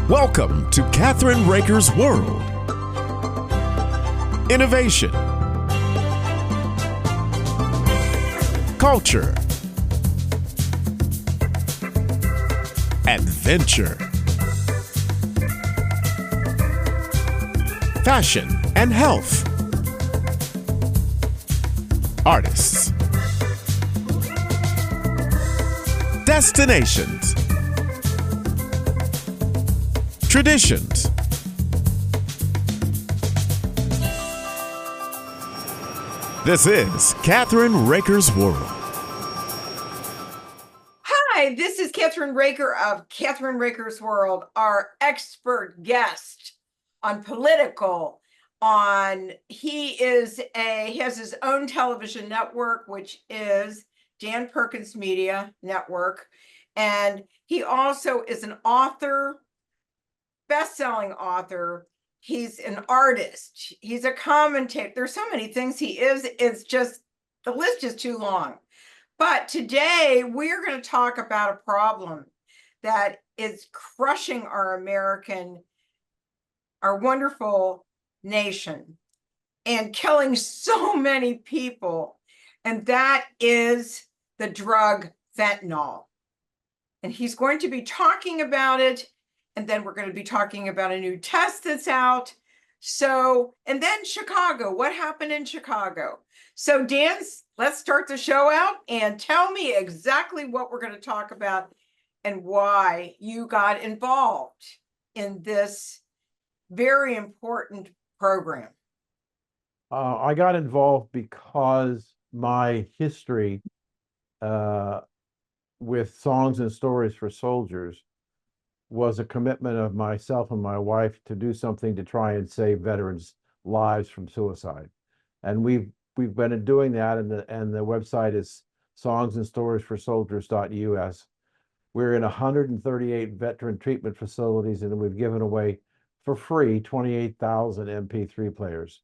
Welcome to Kathryn Raaker's World. Innovation, culture, adventure, fashion and health, artists, destinations, traditions. This is Kathryn Raaker's World. Hi, this is Kathryn Raaker of Kathryn Raaker's World, our expert guest on political. He has his own television network, which is Dan Perkins Media Network, and he also is an author, best-selling author. He's an artist. He's a commentator. There's so many things he is. It's just, the list is too long. But today we're going to talk about a problem that is crushing our wonderful nation and killing so many people. And that is the drug fentanyl. And he's going to be talking about it. And then we're going to be talking about a new test that's out. And then Chicago, what happened in Chicago? So Dan, let's start the show out and tell me exactly what we're going to talk about and why you got involved in this very important program. I got involved because my history with songs and stories for soldiers was a commitment of myself and my wife to do something to try and save veterans' lives from suicide. And we've been doing that, and the website is songsandstoriesforsoldiers.us. We're in 138 veteran treatment facilities, and we've given away for free 28,000 MP3 players.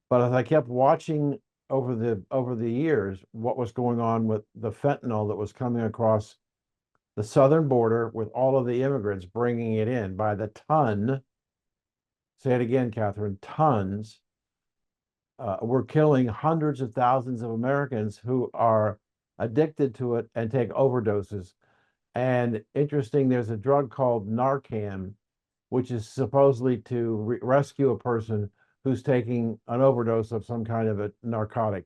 But as I kept watching over the years what was going on with the fentanyl that was coming across the southern border with all of the immigrants bringing it in by the ton. Say it again, Kathryn, tons. We're killing hundreds of thousands of Americans who are addicted to it and take overdoses. And interesting, there's a drug called Narcan, which is supposedly to rescue a person who's taking an overdose of some kind of a narcotic.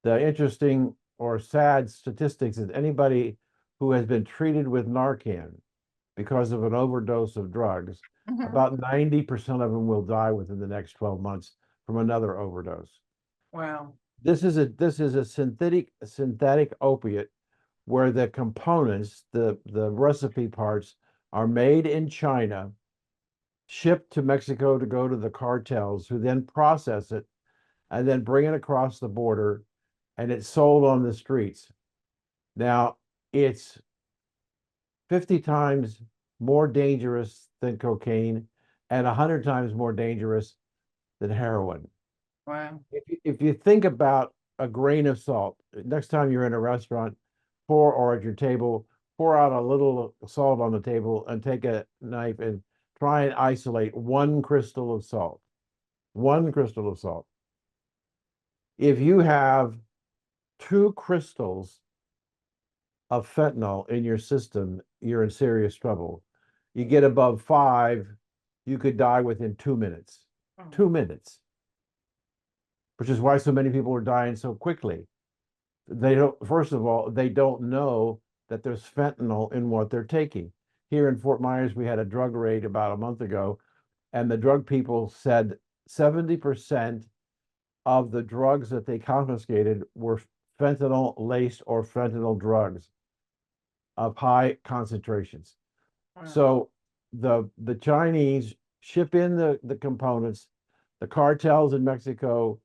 The interesting or sad statistics is anybody who has been treated with Narcan because of an overdose of drugs, about 90% of them will die within the next 12 months from another overdose. Wow. This is a synthetic opiate where the components, the recipe parts, are made in China, shipped to Mexico to go to the cartels, who then process it and then bring it across the border, and it's sold on the streets. Now, it's 50 times more dangerous than cocaine and 100 times more dangerous than heroin. Wow. If you think about a grain of salt, next time you're in a restaurant, or at your table, pour out a little salt on the table and take a knife and try and isolate one crystal of salt. One crystal of salt. If you have 2 crystals of fentanyl in your system, you're in serious trouble. You get above 5, you could die within 2 minutes. 2 minutes. Which is why so many people are dying so quickly. First of all, they don't know that there's fentanyl in what they're taking. Here in Fort Myers, we had a drug raid about a month ago, and the drug people said 70% of the drugs that they confiscated were fentanyl laced or fentanyl drugs of high concentrations. Wow. So the Chinese ship in the components, the cartels in Mexico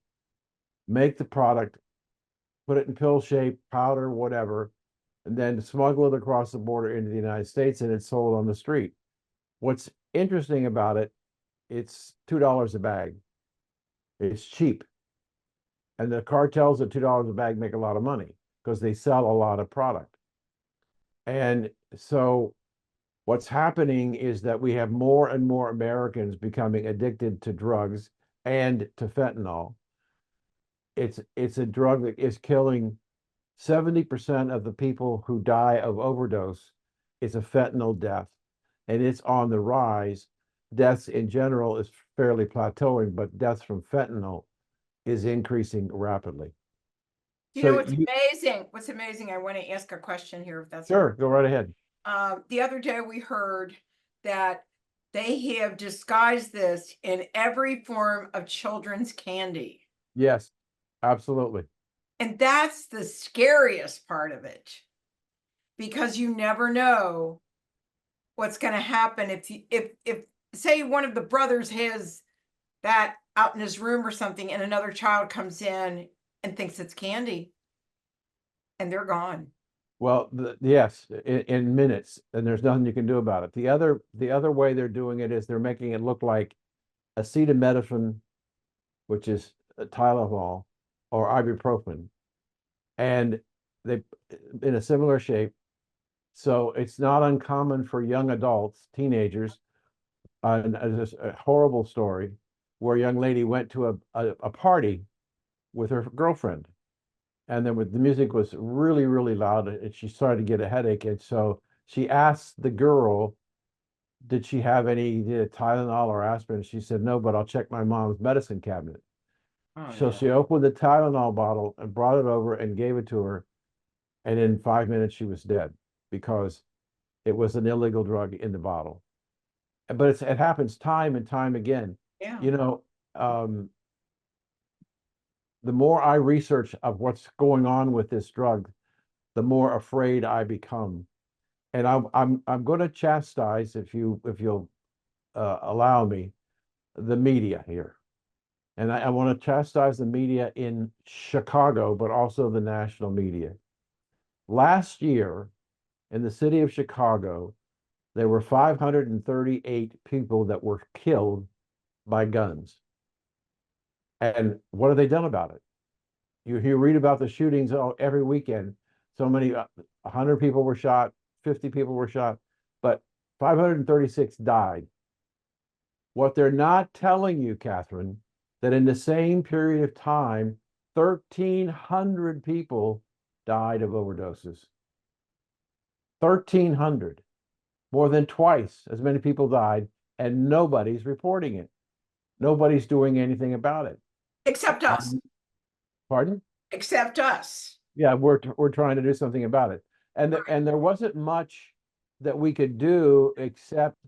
make the product, put it in pill shape, powder, whatever, and then smuggle it across the border into the United States, and it's sold on the street. What's interesting about it, it's $2 a bag. It's cheap. And the cartels at $2 a bag make a lot of money because they sell a lot of product. And so What's happening is that we have more and more Americans becoming addicted to drugs and to fentanyl. It's a drug that is killing 70% of the people who die of overdose. It's a fentanyl death, and it's on the rise. Deaths in general is fairly plateauing, but deaths from fentanyl is increasing rapidly. You So know what's amazing? What's amazing? I want to ask a question here, if that's sure, go right ahead. The other day we heard that they have disguised this in every form of children's candy. Yes, absolutely. And that's the scariest part of it, because you never know what's going to happen if say one of the brothers has that out in his room or something, and another child comes in and thinks it's candy, and they're gone. Well, yes, in minutes, and there's nothing you can do about it. The other way they're doing it is they're making it look like acetaminophen, which is Tylenol or ibuprofen, and they in a similar shape. So it's not uncommon for young adults, teenagers, and this a horrible story where a young lady went to a party with her girlfriend, and then the music was really, really loud, and she started to get a headache. And so she asked the girl, did she have any Tylenol or aspirin? She said, no, but I'll check my mom's medicine cabinet. So she opened the Tylenol bottle and brought it over and gave it to her. And in 5 minutes, she was dead because it was an illegal drug in the bottle. But it happens time and time again. Yeah. You know, the more I research of what's going on with this drug, the more afraid I become. And I'm going to chastise, if you'll allow me, the media here. And I want to chastise the media in Chicago, but also the national media. Last year, in the city of Chicago, there were 538 people that were killed by guns. And what have they done about it? You read about the shootings every weekend. So many, 100 people were shot, 50 people were shot, but 536 died. What they're not telling you, Kathryn, that in the same period of time, 1,300 people died of overdoses. 1,300, more than twice as many people died, and nobody's reporting it. Nobody's doing anything about it. Except us. Pardon? Except us. Yeah, we're trying to do something about it. And there wasn't much that we could do except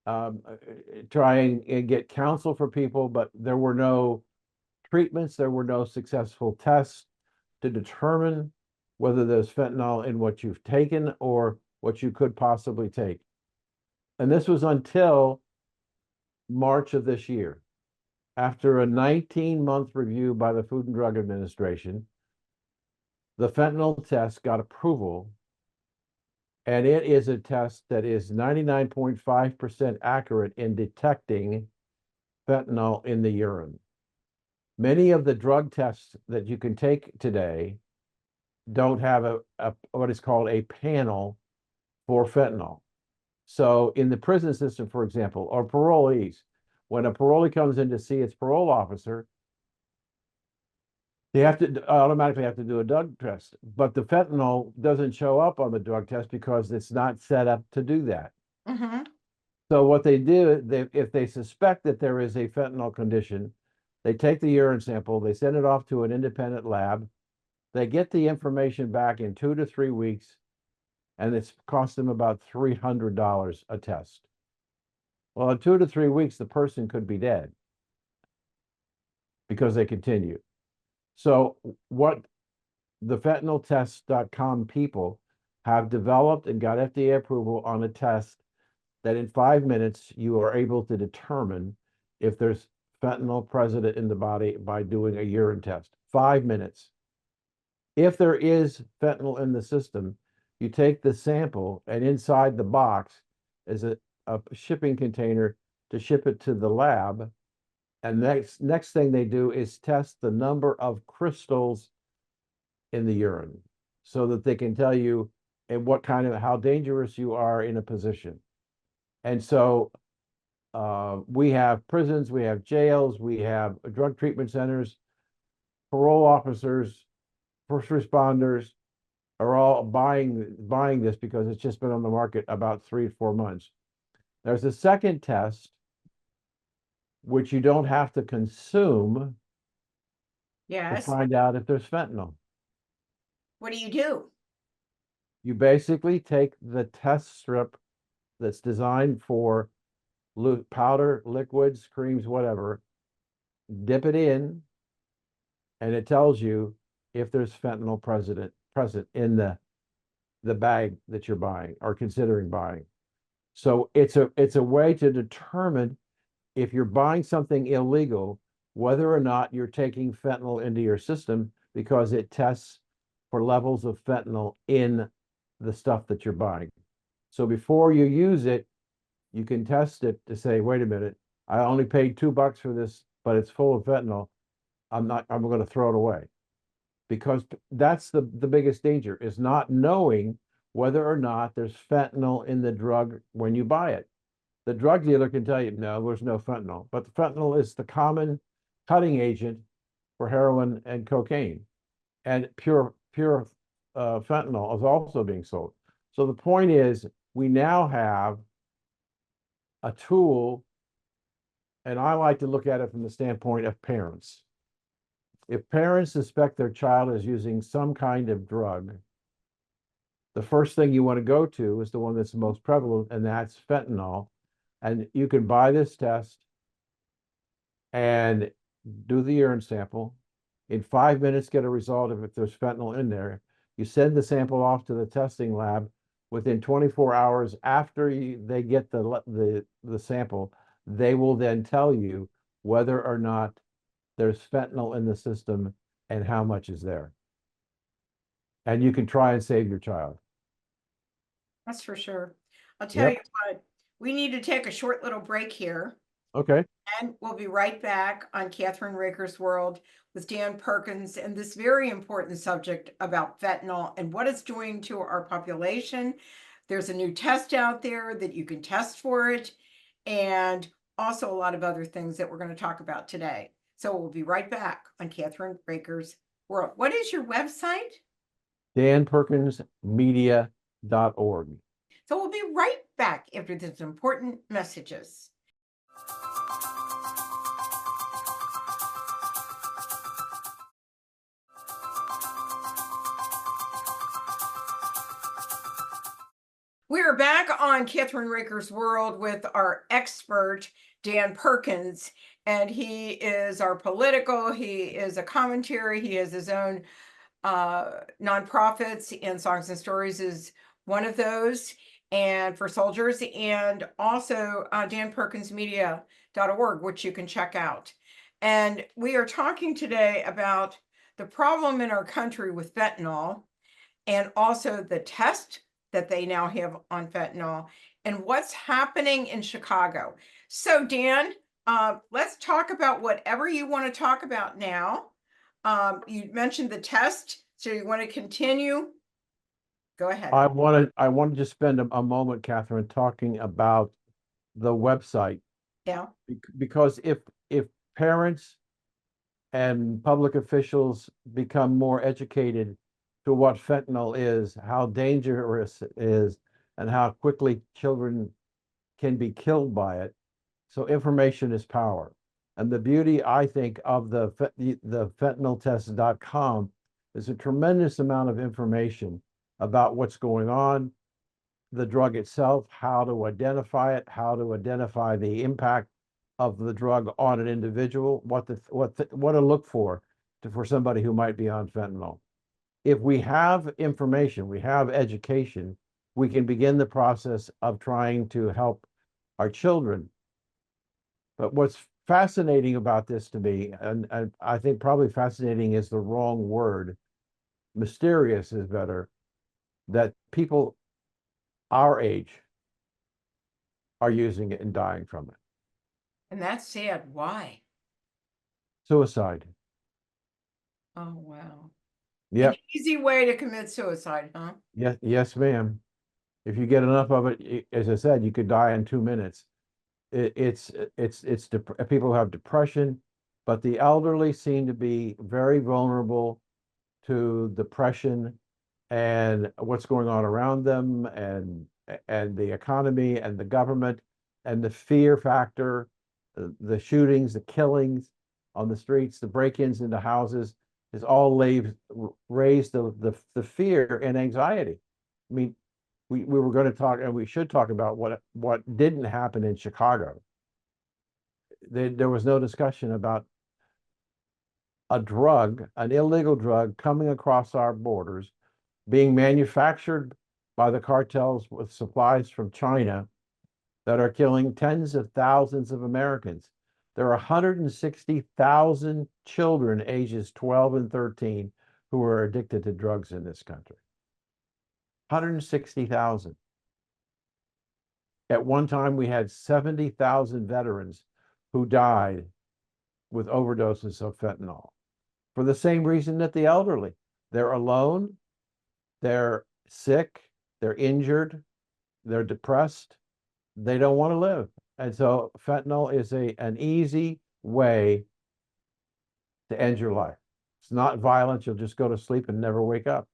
try and get counsel for people, but there were no treatments, there were no successful tests to determine whether there's fentanyl in what you've taken or what you could possibly take. And this was until March of this year. After a 19-month review by the Food and Drug Administration, the fentanyl test got approval, and it is a test that is 99.5% accurate in detecting fentanyl in the urine. Many of the drug tests that you can take today don't have what is called a panel for fentanyl. So in the prison system, for example, or parolees, when a parolee comes in to see its parole officer, they automatically have to do a drug test, but the fentanyl doesn't show up on the drug test because it's not set up to do that. Mm-hmm. So what they do, if they suspect that there is a fentanyl condition, they take the urine sample, they send it off to an independent lab, they get the information back in 2 to 3 weeks, and it's cost them about $300 a test. Well, in 2 to 3 weeks, the person could be dead because they continue. So what the fentanyltest.com people have developed and got FDA approval on a test that in 5 minutes, you are able to determine if there's fentanyl present in the body by doing a urine test. 5 minutes. If there is fentanyl in the system, you take the sample, and inside the box is a shipping container to ship it to the lab. And next thing they do is test the number of crystals in the urine so that they can tell you and what kind of how dangerous you are in a position. And so we have prisons, we have jails, we have drug treatment centers, parole officers, first responders are all buying this because it's just been on the market about 3 to 4 months. There's a second test which you don't have to consume to Yes. find out if there's fentanyl. What do you do? You basically take the test strip that's designed for powder, liquids, creams, whatever, dip it in, and it tells you if there's fentanyl present in the bag that you're buying or considering buying. So it's a way to determine if you're buying something illegal, whether or not you're taking fentanyl into your system, because it tests for levels of fentanyl in the stuff that you're buying. So before you use it, you can test it to say, wait a minute, I only paid $2 for this, but it's full of fentanyl. I'm going to throw it away. Because that's the biggest danger, is not knowing whether or not there's fentanyl in the drug when you buy it. The drug dealer can tell you, no, there's no fentanyl, but the fentanyl is the common cutting agent for heroin and cocaine, and pure fentanyl is also being sold. So the point is, we now have a tool, and I like to look at it from the standpoint of parents. If parents suspect their child is using some kind of drug, the first thing you want to go to is the one that's the most prevalent, and that's fentanyl. And you can buy this test and do the urine sample. In 5 minutes, get a result if there's fentanyl in there. You send the sample off to the testing lab. Within 24 hours after they get the sample, they will then tell you whether or not there's fentanyl in the system and how much is there. And you can try and save your child. That's for sure. I'll tell Yep. you what, we need to take a short little break here. Okay. And we'll be right back on Kathryn Raaker's World with Dan Perkins and this very important subject about fentanyl and what it's doing to our population. There's a new test out there that you can test for it, and also a lot of other things that we're going to talk about today. So we'll be right back on Kathryn Raaker's World. What is your website? danperkinsmedia.org. So we'll be right back after these important messages. We're back on Kathryn Raaker's World with our expert, Dan Perkins, and he is our political, he is a commentary, he has his own nonprofits, and Songs and Stories is one of those, and for soldiers, and also danperkinsmedia.org, which you can check out. And we are talking today about the problem in our country with fentanyl, and also the test that they now have on fentanyl, and what's happening in Chicago. So Dan, let's talk about whatever you want to talk about now. You mentioned the test, so you want to continue? Go ahead. I want to just spend a moment, Kathryn, talking about the website. Yeah. Because if parents and public officials become more educated to what fentanyl is, how dangerous it is, and how quickly children can be killed by it. So information is power. And the beauty, I think, of the fentanyltest.com is a tremendous amount of information about what's going on, the drug itself, how to identify it, how to identify the impact of the drug on an individual, what to look for somebody who might be on fentanyl. If we have information, we have education, we can begin the process of trying to help our children. But what's fascinating about this to me, and I think probably fascinating is the wrong word, mysterious is better, that people our age are using it and dying from it. And that's sad. Why? Suicide. Oh, wow. An Yep. easy way to commit suicide, huh? Yes, yes, ma'am. If you get enough of it, as I said, you could die in 2 minutes. People who have depression, but the elderly seem to be very vulnerable to depression and what's going on around them, and the economy and the government and the fear factor, the shootings, the killings on the streets, the break-ins into houses is all raised the fear and anxiety. I mean, we were going to talk, and we should talk about what didn't happen in Chicago. There was no discussion about a drug, an illegal drug coming across our borders, being manufactured by the cartels with supplies from China that are killing tens of thousands of Americans. There are 160,000 children ages 12 and 13 who are addicted to drugs in this country. 160,000. At one time, we had 70,000 veterans who died with overdoses of fentanyl for the same reason that the elderly. They're alone, they're sick, they're injured, they're depressed, they don't want to live. And so fentanyl is an easy way to end your life. It's not violent. You'll just go to sleep and never wake up.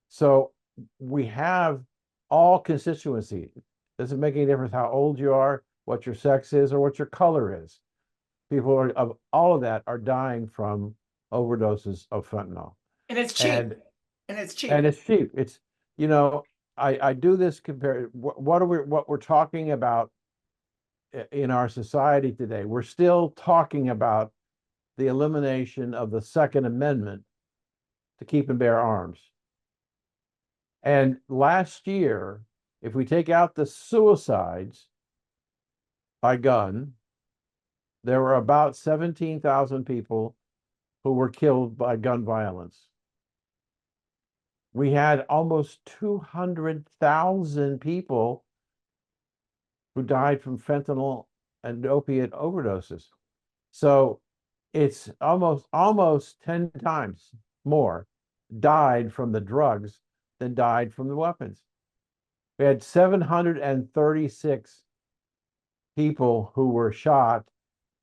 So we have all constituencies. Doesn't make any difference how old you are, what your sex is, or what your color is. People of all of that are dying from overdoses of fentanyl. And it's cheap. And it's cheap. And it's cheap. It's, I do this compare what we're talking about in our society today. We're still talking about the elimination of the Second Amendment to keep and bear arms. And last year, if we take out the suicides by gun, there were about 17,000 people who were killed by gun violence. We had almost 200,000 people who died from fentanyl and opiate overdoses. So it's almost 10 times more died from the drugs than died from the weapons. We had 736 people who were shot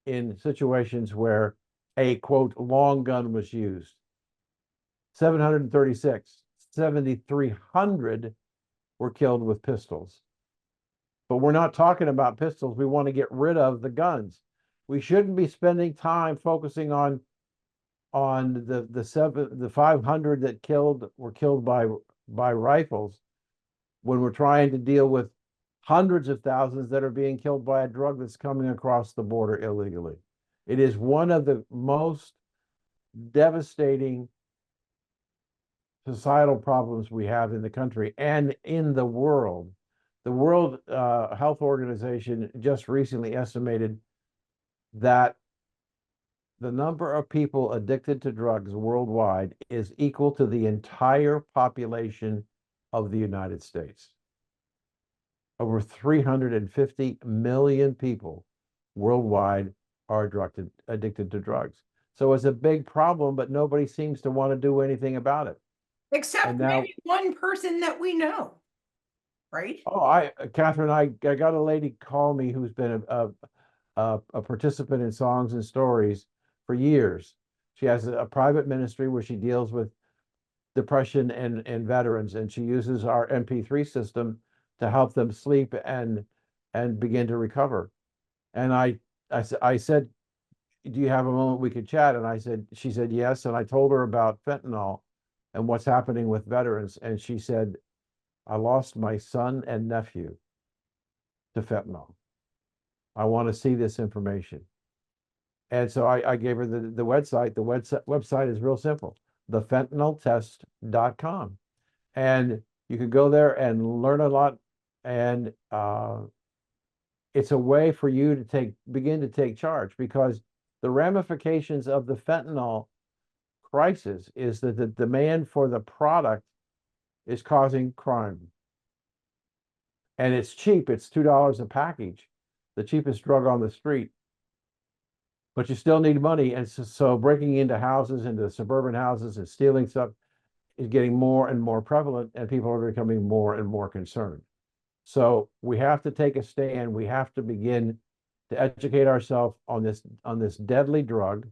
in situations where a quote long gun was used. 736. 7,300 were killed with pistols. But we're not talking about pistols. We want to get rid of the guns. We shouldn't be spending time focusing on the 500 that were killed by rifles when we're trying to deal with hundreds of thousands that are being killed by a drug that's coming across the border illegally. It is one of the most devastating societal problems we have in the country and in the world. The World Health Organization just recently estimated that the number of people addicted to drugs worldwide is equal to the entire population of the United States. Over 350 million people worldwide are addicted to drugs. So it's a big problem, but nobody seems to want to do anything about it. Except maybe one person that we know, right? Oh, Kathryn, I got a lady call me who's been a participant in Songs and Stories for years. She has a private ministry where she deals with depression and veterans, and she uses our MP3 system to help them sleep and begin to recover. And I said, do you have a moment we could chat? And she said yes. And I told her about fentanyl and what's happening with veterans. And she said, I lost my son and nephew to fentanyl. I want to see this information. And so I gave her the website. The website is real simple, thefentanyltest.com. And you can go there and learn a lot. And it's a way for you to begin to take charge, because the ramifications of the fentanyl crisis is that the demand for the product is causing crime. And it's cheap. It's $2 a package, the cheapest drug on the street. But you still need money. And so breaking into houses, into suburban houses, and stealing stuff, is getting more and more prevalent, and people are becoming more and more concerned. So we have to take a stand. We have to begin to educate ourselves on this deadly drug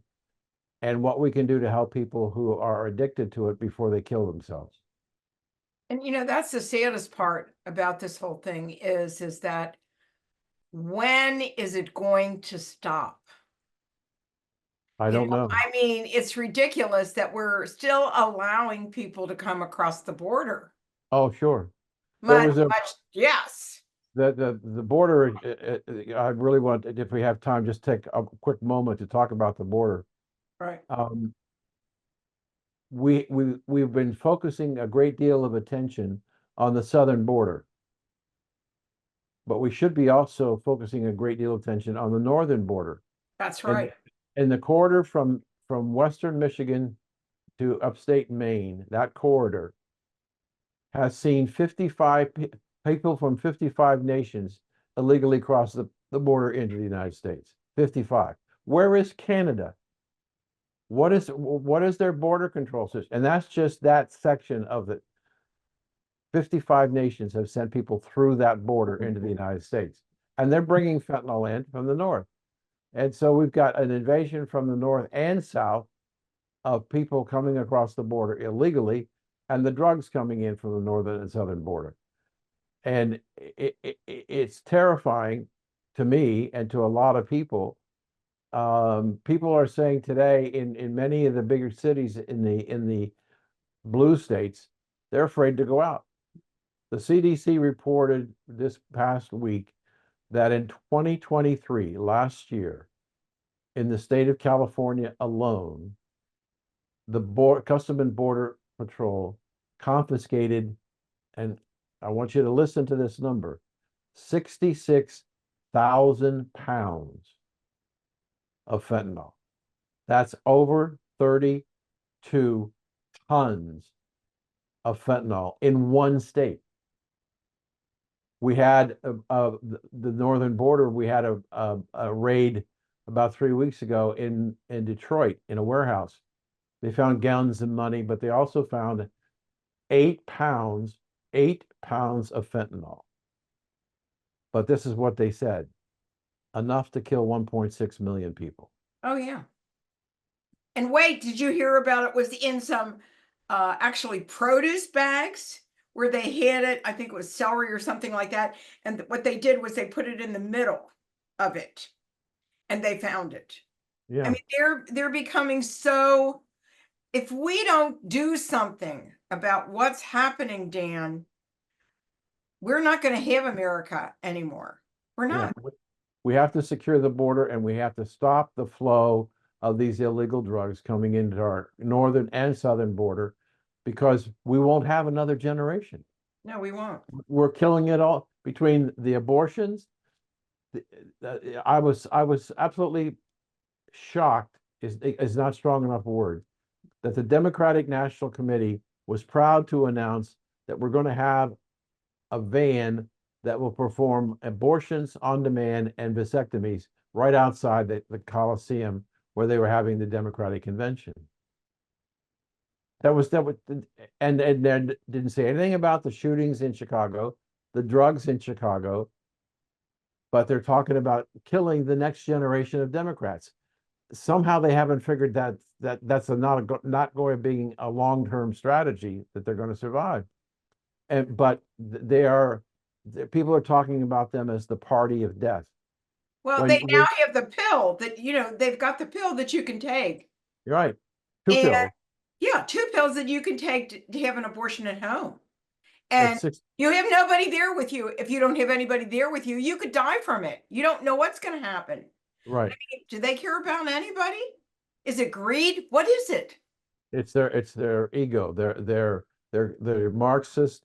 and what we can do to help people who are addicted to it before they kill themselves. And that's the saddest part about this whole thing is that when is it going to stop? I don't know. I mean, it's ridiculous that we're still allowing people to come across the border. Oh, sure. There was Yes. The border. I really want, if we have time, just take a quick moment to talk about the border. Right. We've been focusing a great deal of attention on the southern border, but we should be also focusing a great deal of attention on the northern border. That's right. And the corridor from western Michigan to upstate Maine, that corridor has seen 55 people from 55 nations illegally cross the border into the United States. 55. Where is Canada? What is their border control system? And that's just that section of it. 55 nations have sent people through that border into the United States, and they're bringing fentanyl in from the north. And so we've got an invasion from the north and south of people coming across the border illegally, and the drugs coming in from the northern and southern border. And it's terrifying to me and to a lot of people. People are saying today in many of the bigger cities in the blue states, they're afraid to go out. The CDC reported this past week that in 2023, last year, in the state of California alone, the Customs and Border Patrol confiscated, and I want you to listen to this number, 66,000 pounds of fentanyl. That's over 32 tons of fentanyl in one state. We had the northern border. We had a raid about 3 weeks ago in Detroit in a warehouse. They found guns and money, but they also found 8 pounds of fentanyl. But this is what they said: enough to kill 1.6 million people. Oh yeah. And wait, did you hear about it? Was in some actually produce bags where they hid it. I think it was celery or something like that. And what they did was they put it in the middle of it, and they found it. Yeah. I mean, they're becoming so. If we don't do something about what's happening, Dan, we're not going to have America anymore. We're not. Yeah. We have to secure the border, and we have to stop the flow of these illegal drugs coming into our northern and southern border, because we won't have another generation. No, we won't. We're killing it all between the abortions. I was absolutely shocked, is not strong enough a word, that the Democratic National Committee was proud to announce that we're going to have a van that will perform abortions on demand and vasectomies right outside the Coliseum where they were having the Democratic convention. That was and then didn't say anything about the shootings in Chicago, the drugs in Chicago, but they're talking about killing the next generation of Democrats. Somehow they haven't figured that's not going to be a long-term strategy that they're going to survive. But people are talking about them as the party of death. Well, they now have the pill that, they've got the pill that you can take. You're right. Two pills. Yeah, 2 pills that you can take to have an abortion at home. And you have nobody there with you. If you don't have anybody there with you, you could die from it. You don't know what's going to happen. Right. I mean, do they care about anybody? Is it greed? What is it? It's their ego. Their Marxist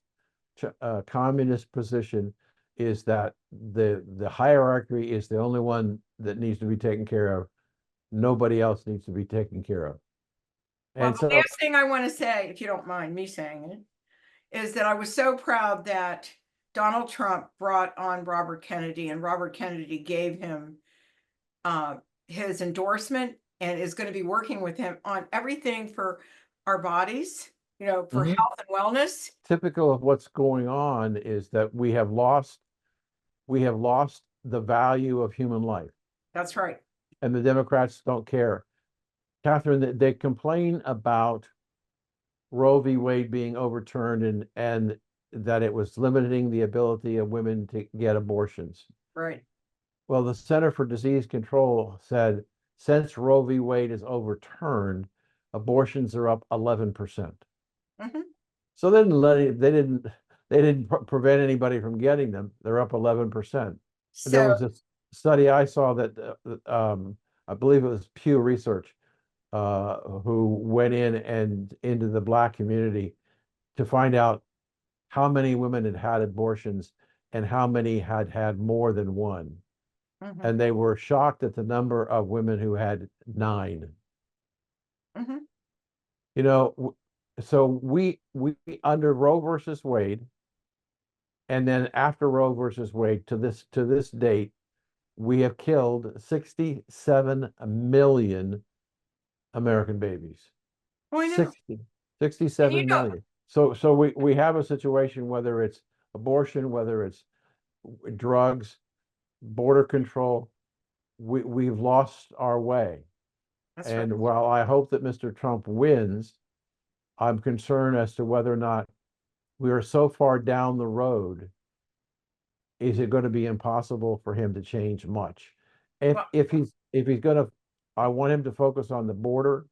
communist position is that the hierarchy is the only one that needs to be taken care of. Nobody else needs to be taken care of. And the last thing I want to say, if you don't mind me saying it, is that I was so proud that Donald Trump brought on Robert Kennedy, and Robert Kennedy gave him his endorsement and is going to be working with him on everything for our bodies, for Mhm. health and wellness. Typical of what's going on is that we have lost the value of human life, That's right. and the Democrats don't care. Kathryn, they complain about Roe v. Wade being overturned and that it was limiting the ability of women to get abortions. Right. Well, the Center for Disease Control said since Roe v. Wade is overturned, abortions are up 11%. Mhm. So they didn't prevent anybody from getting them. They're up 11%. There So, was a study I saw that I believe it was Pew Research who went in and into the Black community to find out how many women had had abortions and how many had had more than one. mhm, And they were shocked at the number of women who had 9. mhm. You know, so we under Roe versus Wade, and then after Roe versus Wade to this date, we have killed 67 million American babies. Oh, I know. 60, And 67 million. So we have a situation, whether it's abortion, whether it's drugs, border control, we've lost our way. that's right. And while I hope that Mr. Trump wins, I'm concerned as to whether or not we are so far down the road. Is it going to be impossible for him to change much? Well, If he's going to, I want him to focus on the border,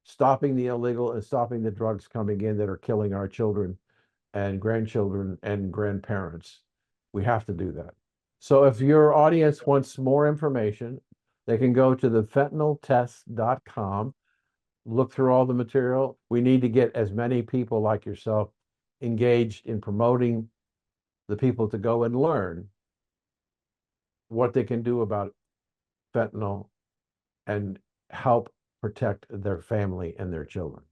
stopping the illegal and stopping the drugs coming in that are killing our children and grandchildren and grandparents. We have to do that. So if your audience wants more information, they can go to the fentanyltest.com, look through all the material. We need to get as many people like yourself engaged in promoting the people to go and learn what they can do about fentanyl and help protect their family and their children.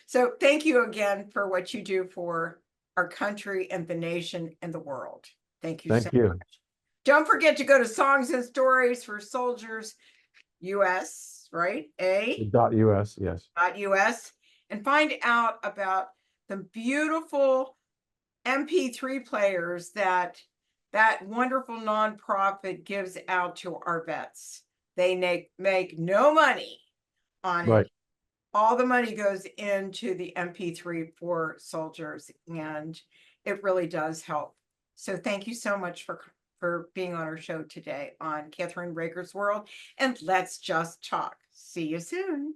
so thank you again for what you do for our country and the nation and the world. Thank you so Thank you. much. Don't forget to go to Songs and Stories for Soldiers US, right? .us, yes. .us, and find out about the beautiful MP3 players that wonderful nonprofit gives out to our vets. They make no money on Right. it. All the money goes into the MP3 for soldiers, and it really does help. So thank you so much for being on our show today on Kathryn Raaker's World, and let's just talk. See you soon.